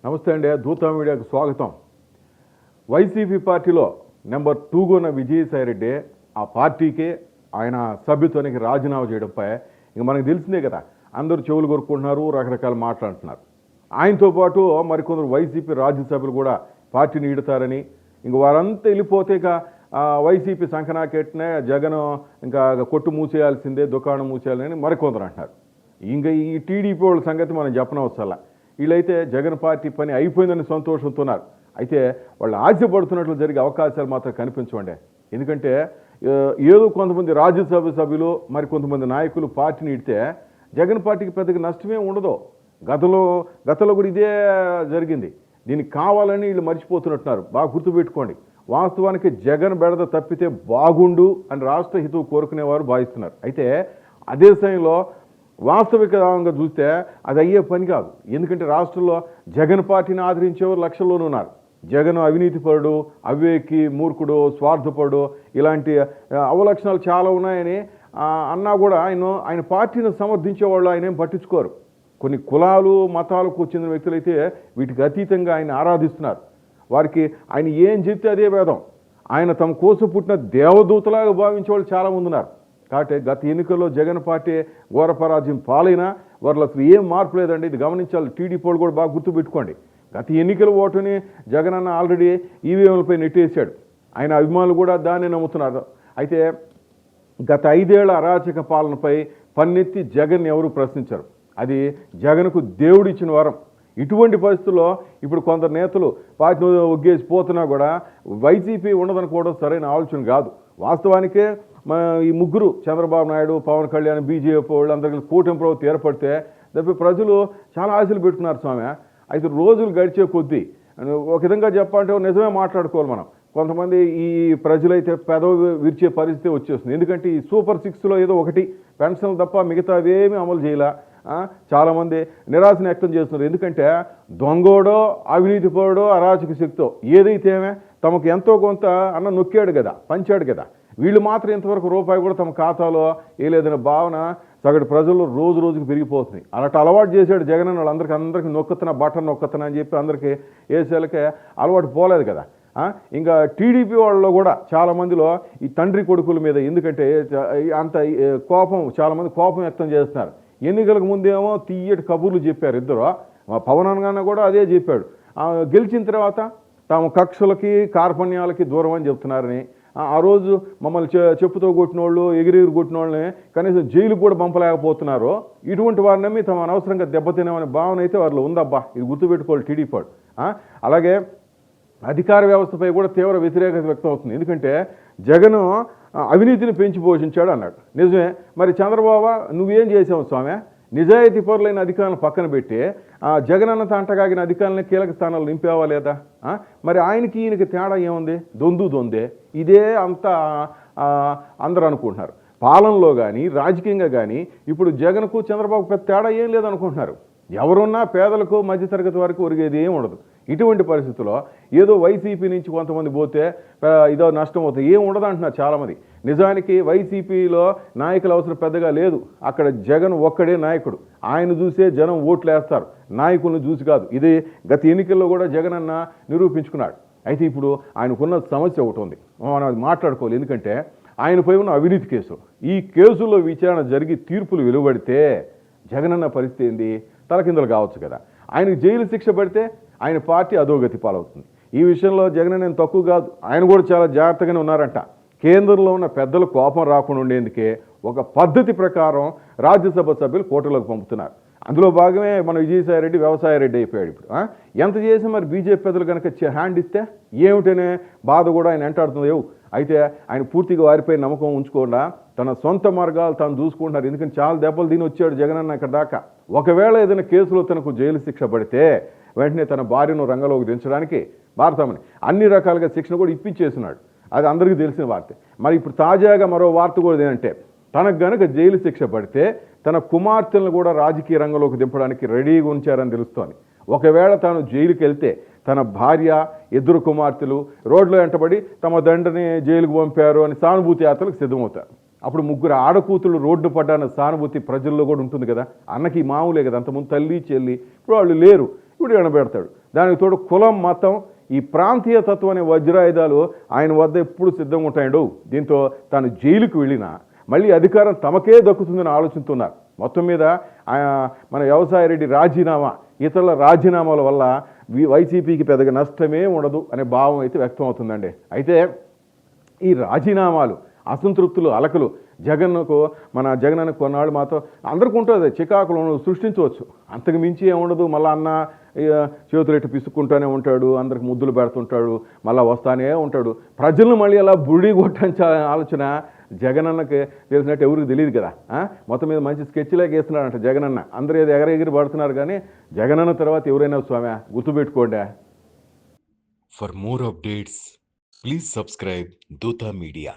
నమస్తే అండి. దూత మీడియాకు స్వాగతం. వైసీపీ పార్టీలో నెంబర్ 2గా ఉన్న విజయసాయిరెడ్డి ఆ పార్టీకి ఆయన సభ్యత్వానికి రాజీనామా చేయడంపై ఇంక మనకు తెలిసిందే కదా, అందరూ చెవులు కొరుక్కుంటున్నారు, రకరకాల మాట్లాడుతున్నారు. ఆయనతో పాటు మరికొందరు వైసీపీ రాజ్యసభ్యులు కూడా పార్టీని ఈడతారని, ఇంక వారంతా వెళ్ళిపోతే ఇక వైసీపీ సంకనాకెట్నే జగన్ ఇంకా కొట్టు మూసేయాల్సిందే, దుకాణం మూసేయాలని మరికొందరు అంటున్నారు. ఇంకా ఈ టీడీపీ వాళ్ళ సంగతి మనం చెప్పనవసరంలా. వీళ్ళైతే జగన్ పార్టీ పని అయిపోయిందని సంతోషంతున్నారు. అయితే వాళ్ళు ఆశపడుతున్నట్లు జరిగే అవకాశాలు మాత్రం కనిపించండి. ఎందుకంటే ఏదో కొంతమంది రాజ్యసభ సభ్యులు మరి కొంతమంది నాయకులు పార్టీని ఇడితే జగన్ పార్టీకి పెద్దగా నష్టమే ఉండదు. గతంలో కూడా ఇదే జరిగింది. దీనికి కావాలని వీళ్ళు మర్చిపోతున్నట్టున్నారు. బాగా గుర్తుపెట్టుకోండి. వాస్తవానికి జగన్ బెడద తప్పితే బాగుండు అని రాష్ట్ర హితువు కోరుకునేవారు భావిస్తున్నారు. అయితే అదే సమయంలో వాస్తవికంగా చూస్తే అది అయ్యే పని కాదు. ఎందుకంటే రాష్ట్రంలో జగన్ పార్టీని ఆదరించేవారు లక్షల్లోనూ ఉన్నారు. జగన్ అవినీతిపరుడు, అవివేకి, మూర్ఖుడు, స్వార్థపరుడు, ఇలాంటి అవలక్షణాలు చాలా ఉన్నాయని అన్నా కూడా ఆయన పార్టీని సమర్థించేవాళ్ళు ఆయన ఏం పట్టించుకోరు. కొన్ని కులాలు మతాలకు చెందిన వ్యక్తులైతే వీటికి అతీతంగా ఆయన ఆరాధిస్తున్నారు. వారికి ఆయన ఏం చెప్తే అదే వేదం. ఆయన తమ కోసం పుట్టిన దేవదూతలాగా భావించే వాళ్ళు చాలామంది ఉన్నారు. కాబట్టి గత ఎన్నికల్లో జగన్ పార్టీ ఘోర పరాజయం పాలైనా వారిలో అసలు ఏం మార్పు లేదండి. ఇది గమనించాలి. టీడీపీ వాళ్ళు కూడా బాగా గుర్తుపెట్టుకోండి. గత ఎన్నికల ఓటుని జగన్ అన్న ఆల్రెడీ ఈవీఎంలపై నెట్టేశాడు. ఆయన అభిమానులు కూడా దాన్ని నమ్ముతున్నారు. అయితే గత 5 ఏళ్ల అరాచక పాలనపై పన్నెత్తి జగన్ ఎవరు ప్రశ్నించారు. అది జగన్కు దేవుడిచ్చిన వరం. ఇటువంటి పరిస్థితుల్లో ఇప్పుడు కొందరు నేతలు పార్టీని ఒగ్గేసి పోతున్నా కూడా వైసీపీ ఉండదనుకోవడం సరైన ఆలోచన కాదు. వాస్తవానికే ఈ ముగ్గురు చంద్రబాబు నాయుడు, పవన్ కళ్యాణ్, బీజేపీ వాళ్ళు అందరికీ కూటమి ప్రభుత్వం ఏర్పడితే తప్పి ప్రజలు చాలా ఆశలు పెట్టుకున్నారు స్వామి. అయితే రోజులు గడిచే కొద్దీ ఒక విధంగా చెప్పాలంటే నిజమే మాట్లాడుకోవాలి మనం. కొంతమంది ఈ ప్రజలైతే పెదవి విరిచే పరిస్థితి వచ్చేస్తుంది. ఎందుకంటే ఈ సూపర్ 6లో ఏదో ఒకటి పెన్షన్లు తప్ప మిగతా అవేమీ అమలు చేయలే. చాలామంది నిరాశను వ్యక్తం చేస్తున్నారు. ఎందుకంటే దొంగోడో, అవినీతిపరుడో, అరాచక శక్తో ఏదైతేమే తమకు ఎంతో కొంత అన్న నొక్కాడు కదా, పంచాడు కదా. వీళ్ళు మాత్రం ఇంతవరకు రూపాయి కూడా తమ ఖాతాలో వేయలేదనే భావన సగటు ప్రజల్లో రోజు రోజుకి పెరిగిపోతుంది. అలాంటి అలవాటు చేశాడు జగన్. అందరికీ నొక్కుతున్నా, బటన్ నొక్కుతున్నా అని చెప్పి అందరికీ వేసేళ్ళకే అలవాటు పోలేదు కదా. ఇంకా టీడీపీ వాళ్ళలో కూడా చాలామందిలో ఈ తండ్రి కొడుకుల మీద ఎందుకంటే అంత కోపం, చాలామంది కోపం వ్యక్తం చేస్తున్నారు. ఎన్నికలకు ముందేమో తీయటి కబుర్లు చెప్పారు ఇద్దరు. పవన్ అన్న కూడా అదే చెప్పాడు. గెలిచిన తర్వాత తాము కక్షలకి కార్పణ్యాలకి దూరం అని చెప్తున్నారని, ఆ రోజు మమ్మల్ని చెప్పుతో కొట్టిన వాళ్ళు, ఎగిరెగిరి కొట్టిన వాళ్ళని కనీసం జైలు కూడా పంపలేకపోతున్నారు. ఇటువంటి వారిని నమ్మి తమ అనవసరంగా దెబ్బతినేమనే భావన అయితే వారిలో ఉందబ్బా. ఇది గుర్తుపెట్టుకోవాలి టీడీపీ. అలాగే అధికార వ్యవస్థపై కూడా తీవ్ర వ్యతిరేకత వ్యక్తం అవుతుంది. ఎందుకంటే జగన్ అవినీతిని పెంచి పోషించాడు అన్నాడు. నిజమే. మరి చంద్రబాబు నువ్వేం చేసావు స్వామి? నిజాయితీ పరులైన అధికారులను పక్కన పెట్టి జగన్ అన్న తంటగాగిన అధికారులని కీలక స్థానాలు నింపావా లేదా? మరి ఆయనకి ఈయనకి తేడా ఏముంది? దొందే. ఇదే అంతా అందరూ అనుకుంటున్నారు. పాలనలో కానీ రాజకీయంగా కానీ ఇప్పుడు జగన్కు చంద్రబాబు పెద్ద తేడా ఏం లేదనుకుంటున్నారు. ఎవరున్నా పేదలకు మధ్యతరగతి వరకు ఒరిగేది ఏం ఉండదు. ఇటువంటి పరిస్థితుల్లో ఏదో వైసీపీ నుంచి కొంతమంది పోతే ఇదో నష్టం అవుతుంది, ఏం ఉండదు అంటున్నారు చాలామంది. నిజానికి వైసీపీలో నాయకుల అవసరం పెద్దగా లేదు. అక్కడ జగన్ ఒక్కడే నాయకుడు. ఆయన చూసే జనం ఓట్లు వేస్తారు, నాయకులను చూసి కాదు. ఇది గత ఎన్నికల్లో కూడా జగన్ అన్న నిరూపించుకున్నాడు. అయితే ఇప్పుడు ఆయనకున్న సమస్య ఒకటి ఉంది, మనం అది మాట్లాడుకోవాలి. ఎందుకంటే ఆయనపై ఉన్న అవినీతి కేసు, ఈ కేసుల్లో విచారణ జరిగి తీర్పులు వెలువడితే జగనన్న పరిస్థితి ఏంది? తలకిందులు కావచ్చు కదా. ఆయనకు జైలు శిక్ష పడితే ఆయన పార్టీ అధోగతి పాలవుతుంది. ఈ విషయంలో జగన్ నేను తక్కువ కాదు, ఆయన కూడా చాలా జాగ్రత్తగానే ఉన్నారంట. కేంద్రంలో ఉన్న పెద్దలు కోపం రాకుండా ఉండేందుకే ఒక పద్ధతి ప్రకారం రాజ్యసభ సభ్యులు కోటలోకి పంపుతున్నారు. అందులో భాగమే మన విజయసాయిరెడ్డి వ్యవసాయ రెడ్డి అయిపోయాడు. ఇప్పుడు ఎంత చేసి మరి బీజేపీ పెద్దలు కనుక హ్యాండ్ ఇస్తే ఏమిటనే బాధ కూడా ఆయన వెంటాడుతుంది. అయితే ఆయన పూర్తిగా వారిపై నమ్మకం ఉంచుకోకుండా తన సొంత మార్గాలు తాను చూసుకుంటున్నారు. ఎందుకంటే చాలా దెబ్బలు దీని వచ్చాడు జగన్ అన్న ఇక్కడ దాకా. ఒకవేళ ఏదైనా కేసులో తనకు జైలు శిక్ష పడితే వెంటనే తన భార్యను రంగంలోకి దించడానికి భారతమని అన్ని రకాలుగా శిక్షణ కూడా ఇప్పించేస్తున్నాడు. అది అందరికీ తెలిసిన వార్త. మరి ఇప్పుడు తాజాగా మరో వార్త కూడా ఏంటంటే తనకు గనక జైలు శిక్ష పడితే తన కుమార్తెలను కూడా రాజకీయ రంగంలోకి దింపడానికి రెడీగా ఉంచారని తెలుస్తోంది. ఒకవేళ తాను జైలుకి వెళ్తే తన భార్య, 2 కుమార్తెలు రోడ్లో వెంటబడి తమ తండ్రిని జైలుకు పంపారు అని సానుభూతి యాత్రలకు సిద్ధమవుతారు. అప్పుడు 3 ఆడకూతులు రోడ్డు పడ్డాన్న సానుభూతి ప్రజల్లో కూడా ఉంటుంది కదా. అన్నకి మామూలే కదా, అంతకుముందు తల్లి చెల్లి, ఇప్పుడు వాళ్ళు లేరు, ఇప్పుడు ఎండబెడతాడు. దానికి తోడు కులం మతం ఈ ప్రాంతీయ తత్వం అనే వజ్రాయుధాలు ఆయన వద్ద ఎప్పుడు సిద్ధంగా ఉంటాయండు. దీంతో తాను జైలుకు వెళ్ళినా మళ్ళీ అధికారం తమకే దక్కుతుందని ఆలోచిస్తున్నారు. మొత్తం మీద మన వ్యవసాయరెడ్డి రాజీనామా, ఇతరుల రాజీనామాల వల్ల వైసీపీకి పెద్దగా నష్టమే ఉండదు అనే భావం అయితే వ్యక్తం అవుతుందండి. అయితే ఈ రాజీనామాలు, అసంతృప్తులు, అలకలు మన జగన్ కొన్నాళ్ళు మాత్రం అందరికీ ఉంటుంది, చికాకులను సృష్టించవచ్చు. అంతకు మించి ఏముండదు. మళ్ళీ అన్న చేతులెట్టు పిసుక్కుంటూనే ఉంటాడు, అందరికి ముద్దులు పెడుతుంటాడు, మళ్ళీ వస్తానే ఉంటాడు. ప్రజలను మళ్ళీ అలా బుడి కొట్టించాలనే ఆలోచన జగనన్నకి తెలిసినట్టు ఎవరికి తెలియదు కదా. మొత్తం మీద మంచి స్కెచ్లాగా వేస్తున్నాడంట జగనన్న. అందరూ ఏదో ఎగరెగిరి పడుతున్నారు కానీ జగనన్న తర్వాత ఎవరైనా స్వామి గుర్తుపెట్టుకోండి. For more updates, please subscribe Dota Media.